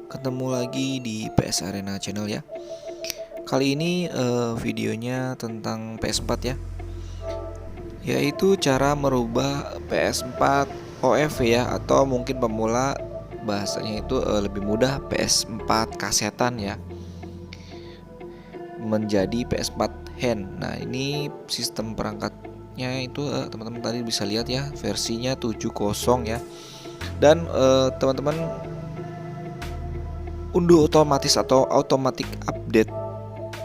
ketemu lagi di PS Arena Channel ya. Kali ini videonya tentang PS4 ya, yaitu cara merubah PS4 OF ya, atau mungkin pemula bahasanya itu lebih mudah PS4 kasetan ya, menjadi PS4 hand. Nah, ini sistem perangkatnya itu teman-teman tadi bisa lihat ya, versinya 7.0 ya. Dan teman-teman unduh otomatis atau automatic update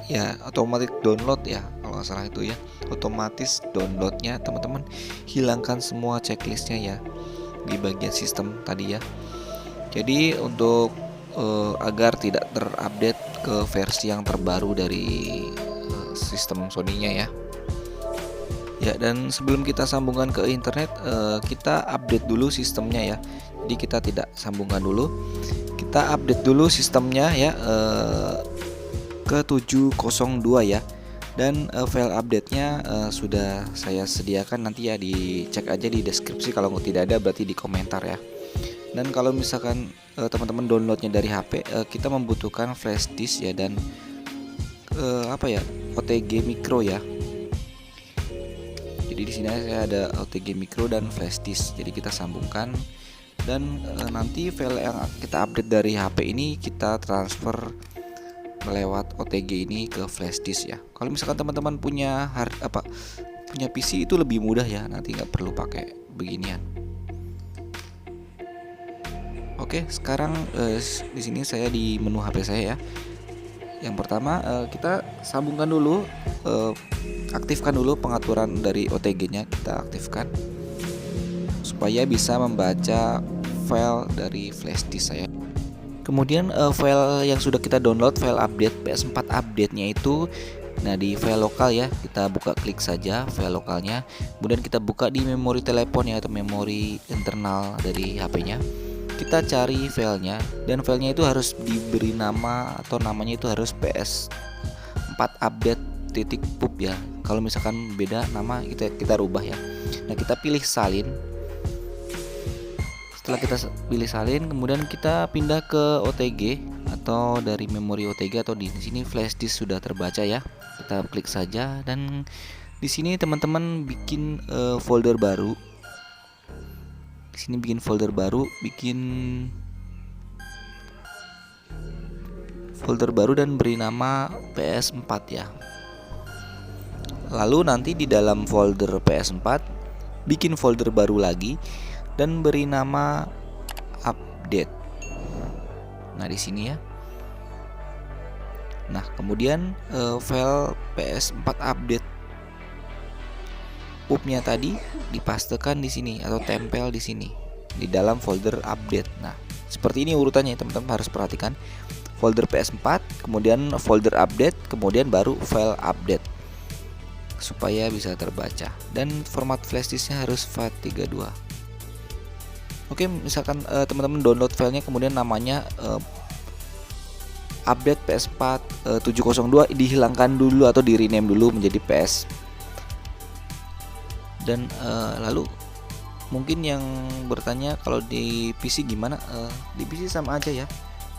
ya, automatic download ya, kalau nggak salah itu ya, otomatis downloadnya teman-teman hilangkan semua checklistnya ya di bagian sistem tadi ya. Jadi untuk agar tidak terupdate ke versi yang terbaru dari sistem Sony-nya ya. Ya, dan sebelum kita sambungkan ke internet, kita update dulu sistemnya ya. Jadi kita tidak sambungkan dulu, kita update dulu sistemnya ya, ke 7.02 ya. Dan file update-nya sudah saya sediakan, nanti ya dicek aja di deskripsi, kalau tidak ada berarti di komentar ya. Dan kalau misalkan teman-teman downloadnya dari HP, kita membutuhkan flash disk ya, dan OTG micro ya. Jadi di sini saya ada OTG micro dan flash disk. Jadi kita sambungkan, dan nanti file yang kita update dari HP ini kita transfer lewat OTG ini ke flash disk ya. Kalau misalkan teman-teman punya punya PC itu lebih mudah ya, nanti nggak perlu pakai beginian. Oke, sekarang di sini saya di menu HP saya ya. Yang pertama kita sambungkan dulu, aktifkan dulu pengaturan dari OTG-nya, kita aktifkan supaya bisa membaca file dari flash disk saya. Kemudian file yang sudah kita download, file update PS4 update-nya itu, nah di file lokal ya, kita buka, klik saja file lokalnya. Kemudian kita buka di memori telepon ya, atau memori internal dari HP-nya. Kita cari filenya, dan filenya itu harus diberi nama, atau namanya itu harus PS4 update .pup ya. Kalau misalkan beda nama, kita rubah ya. Nah, kita pilih salin. Setelah kita pilih salin, kemudian kita pindah ke OTG atau dari memori OTG, atau di sini flash disk sudah terbaca ya. Kita klik saja, dan di sini teman-teman bikin folder baru. Di sini bikin folder baru, dan beri nama PS4 ya. Lalu nanti di dalam folder PS4 bikin folder baru lagi dan beri nama update. Nah, di sini ya. Nah, kemudian file PS4 update pupnya tadi dipastekan di sini atau tempel di sini di dalam folder update. Nah, seperti ini urutannya teman-teman, harus perhatikan. Folder PS4, kemudian folder update, kemudian baru file update, supaya bisa terbaca. Dan format flash disknya harus FAT32. Oke, misalkan teman-teman download filenya, kemudian namanya update PS4 702, dihilangkan dulu atau di rename dulu menjadi PS. Dan lalu mungkin yang bertanya, kalau di PC gimana? Di PC sama aja ya.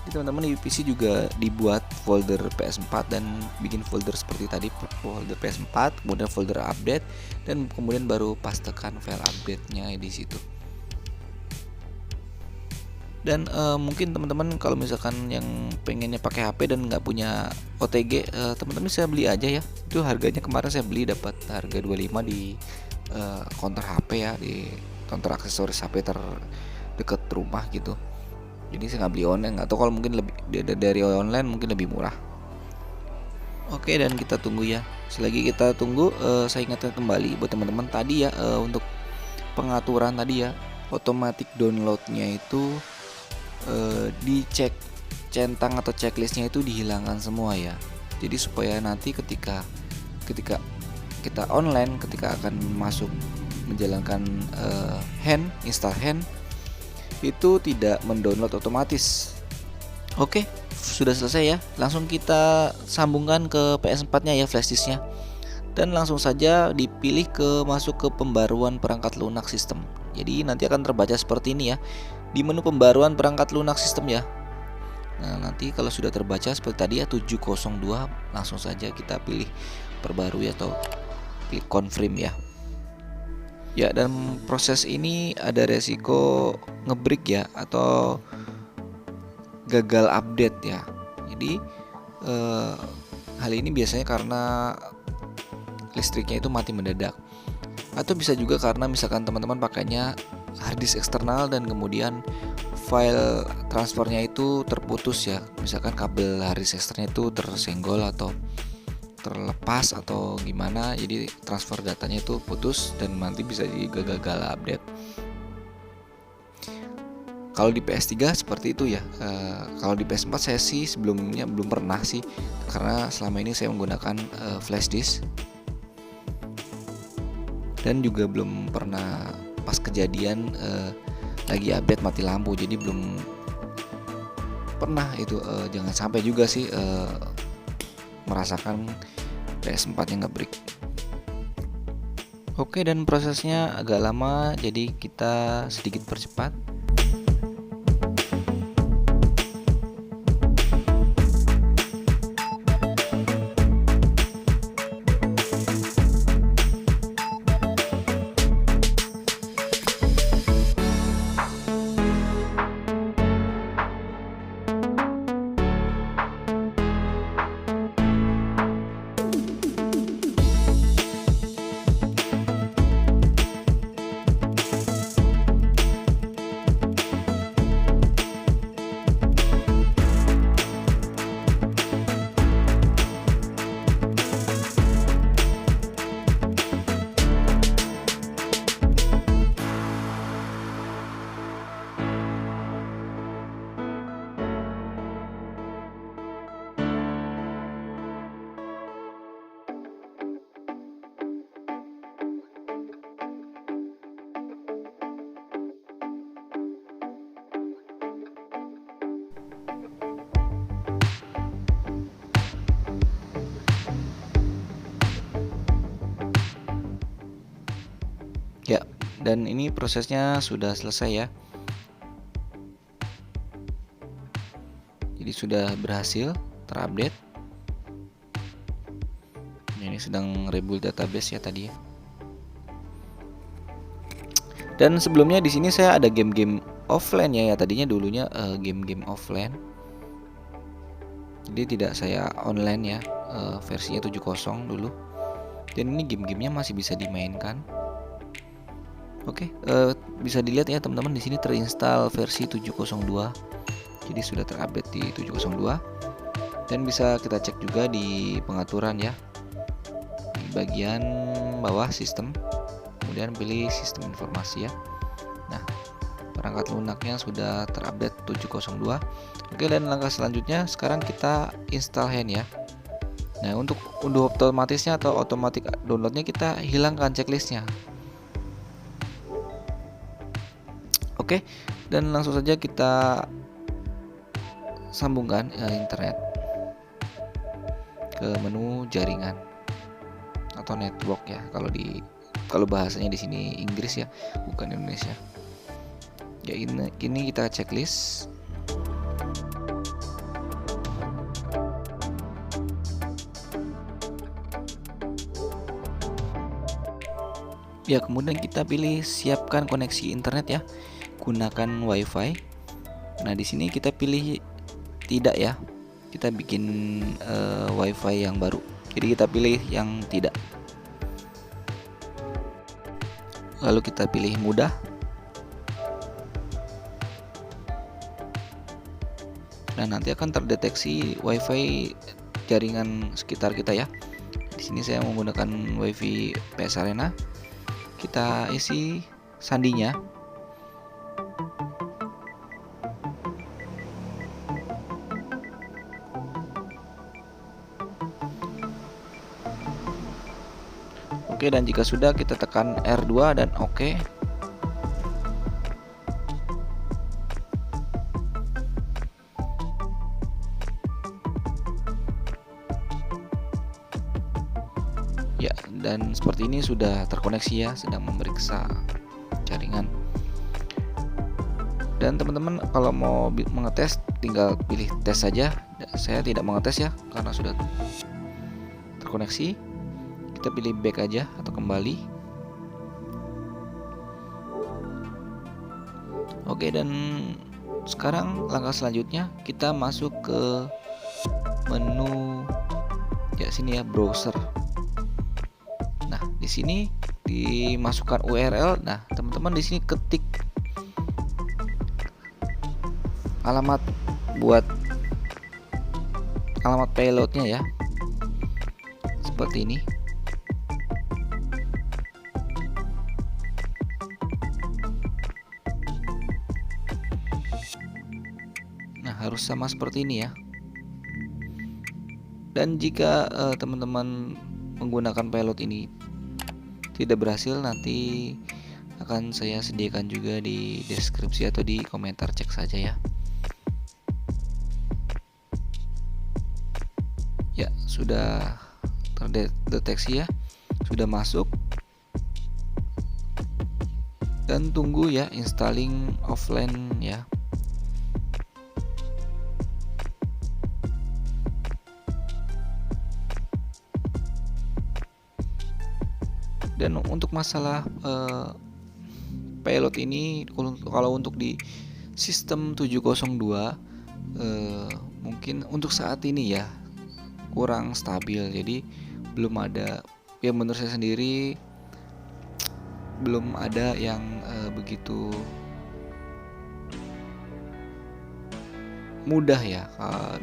Jadi teman-teman di PC juga dibuat folder PS4 dan bikin folder seperti tadi, folder PS4, kemudian folder update, dan kemudian baru pastekan file update-nya di situ. Dan mungkin teman-teman kalau misalkan yang pengennya pakai HP dan nggak punya OTG, teman-teman bisa beli aja ya. Itu harganya kemarin saya beli dapat harga 25 di counter HP ya, di counter aksesoris HP terdekat rumah gitu. Jadi saya nggak beli online, atau kalau mungkin lebih dari online mungkin lebih murah. Oke, dan kita tunggu ya. Selagi kita tunggu, saya ingatkan kembali buat teman-teman tadi ya, untuk pengaturan tadi ya, automatic downloadnya itu dicek centang atau checklistnya itu dihilangkan semua ya. Jadi supaya nanti ketika kita online, ketika akan masuk menjalankan install hand, itu tidak mendownload otomatis. Oke, sudah selesai ya. Langsung kita sambungkan ke PS4-nya ya, flash disknya. Dan langsung saja dipilih masuk ke pembaruan perangkat lunak sistem. Jadi nanti akan terbaca seperti ini ya, di menu pembaruan perangkat lunak sistem ya. Nah, nanti kalau sudah terbaca seperti tadi ya 702, langsung saja kita pilih perbarui atau klik confirm ya. Ya, dan proses ini ada resiko ngebreak ya atau gagal update ya. Jadi hal ini biasanya karena listriknya itu mati mendadak. Atau bisa juga karena misalkan teman-teman pakainya harddisk eksternal dan kemudian file transfernya itu terputus ya. Misalkan kabel harddisk eksternalnya itu tersenggol atau terlepas atau gimana, jadi transfer datanya itu putus dan nanti bisa jadi gagal update. Kalau di PS3 seperti itu ya. Kalau di PS4 saya sih sebelumnya belum pernah sih, karena selama ini saya menggunakan flash disk dan juga belum pernah pas kejadian lagi update mati lampu, jadi belum pernah itu. Jangan sampai juga sih merasakan PS4 yang ngebreak. Oke, dan prosesnya agak lama, jadi kita sedikit percepat. Ya, dan ini prosesnya sudah selesai ya. Jadi sudah berhasil terupdate. Ini sedang rebuild database ya tadi ya. Dan sebelumnya di sini saya ada game-game offline ya, tadinya dulunya game-game offline. Jadi tidak saya online ya, versinya 70 dulu. Dan ini game-gamenya masih bisa dimainkan. Oke, bisa dilihat ya teman-teman, di sini terinstall versi 702. Jadi sudah terupdate di 702. Dan bisa kita cek juga di pengaturan ya. Di bagian bawah sistem. Kemudian pilih sistem informasi ya. Nah, perangkat lunaknya sudah terupdate 702. Oke, dan langkah selanjutnya sekarang kita install Hen ya. Nah, untuk unduh otomatisnya atau otomatis downloadnya kita hilangkan checklistnya. Oke, dan langsung saja kita sambungkan internet ke menu jaringan atau network ya. Kalau bahasanya di sini Inggris ya, bukan Indonesia. Ya, ini kita checklist. Ya, kemudian kita pilih siapkan koneksi internet ya. Gunakan WiFi. Nah, di sini kita pilih tidak ya. Kita bikin WiFi yang baru. Jadi kita pilih yang tidak. Lalu kita pilih mudah. Nah, nanti akan terdeteksi WiFi jaringan sekitar kita ya. Di sini saya menggunakan WiFi PS Arena. Kita isi sandinya. Oke, dan jika sudah kita tekan R2 dan oke. Ya, dan seperti ini sudah terkoneksi ya, sedang memeriksa jaringan. Dan teman-teman kalau mau mengetes tinggal pilih tes saja. Saya tidak mengetes ya karena sudah terkoneksi. Kita pilih back aja atau kembali. Oke, dan sekarang langkah selanjutnya kita masuk ke menu ya sini ya, browser. Nah, di sini dimasukkan URL. Nah, teman-teman di sini ketik alamat buat alamat payloadnya ya, seperti ini. Nah, harus sama seperti ini ya. Dan jika teman-teman menggunakan payload ini tidak berhasil, nanti akan saya sediakan juga di deskripsi atau di komentar, cek saja ya. Ya, sudah terdeteksi ya, sudah masuk. Dan tunggu ya installing offline ya. Dan untuk masalah payload ini, kalau untuk di sistem 702 mungkin untuk saat ini ya kurang stabil. Jadi belum ada, ya menurut saya sendiri belum ada yang begitu mudah ya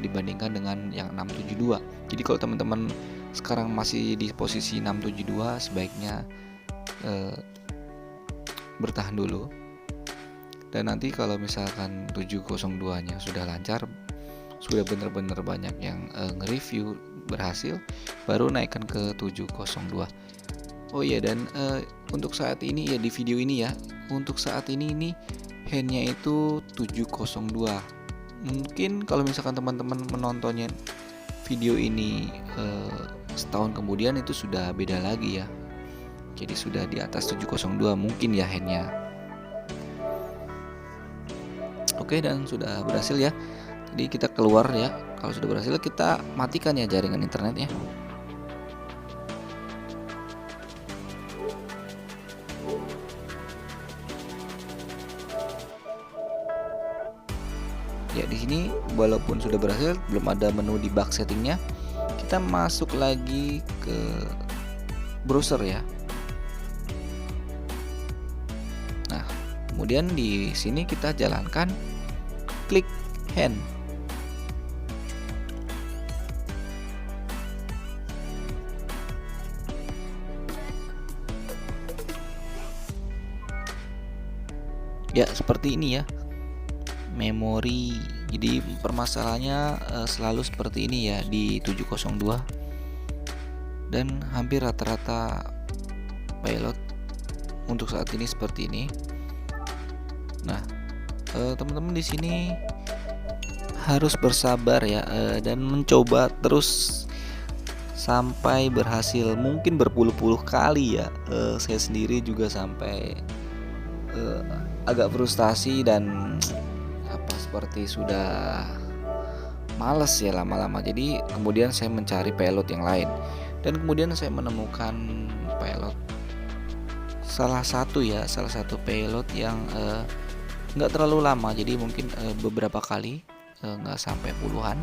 dibandingkan dengan yang 672. Jadi kalau teman-teman sekarang masih di posisi 672, sebaiknya bertahan dulu. Dan nanti kalau misalkan 702-nya sudah lancar, sudah benar-benar banyak yang nge-review berhasil, baru naikkan ke 702. Oh iya, dan untuk saat ini ya, di video ini ya, untuk saat ini handnya itu 702. Mungkin kalau misalkan teman-teman menontonnya video ini setahun kemudian, itu sudah beda lagi ya. Jadi sudah di atas 702 mungkin ya handnya. Oke, dan sudah berhasil ya. Jadi kita keluar ya. Kalau sudah berhasil, kita matikan ya jaringan internetnya. Ya, di sini walaupun sudah berhasil, belum ada menu debug settingnya. Kita masuk lagi ke browser ya. Nah, kemudian di sini kita jalankan klik hand. Ya, seperti ini ya. Memori. Jadi permasalahannya selalu seperti ini ya di 702. Dan hampir rata-rata pilot untuk saat ini seperti ini. Nah, teman-teman di sini harus bersabar ya, dan mencoba terus sampai berhasil. Mungkin berpuluh-puluh kali ya. Saya sendiri juga sampai agak frustasi dan seperti sudah males ya lama-lama. Jadi kemudian saya mencari pilot yang lain, dan kemudian saya menemukan pilot salah satu pilot yang nggak terlalu lama. Jadi mungkin beberapa kali, nggak sampai puluhan,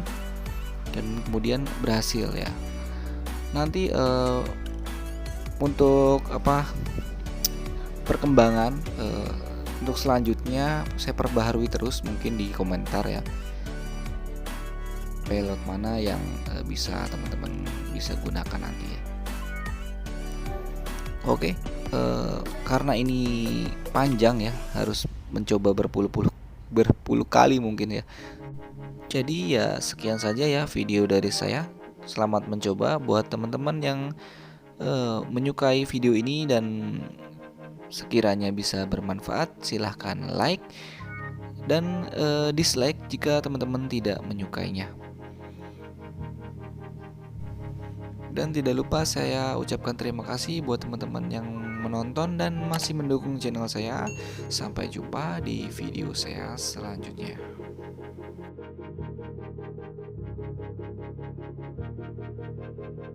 dan kemudian berhasil ya. Nanti untuk perkembangan untuk selanjutnya saya perbaharui terus, mungkin di komentar ya, pilot mana yang bisa teman-teman bisa gunakan nanti ya. Oke, karena ini panjang ya, harus mencoba berpuluh kali mungkin ya. Jadi ya sekian saja ya video dari saya. Selamat mencoba buat teman-teman yang menyukai video ini, dan sekiranya bisa bermanfaat, silahkan like dan dislike jika teman-teman tidak menyukainya. Dan tidak lupa saya ucapkan terima kasih buat teman-teman yang menonton dan masih mendukung channel saya. Sampai jumpa di video saya selanjutnya.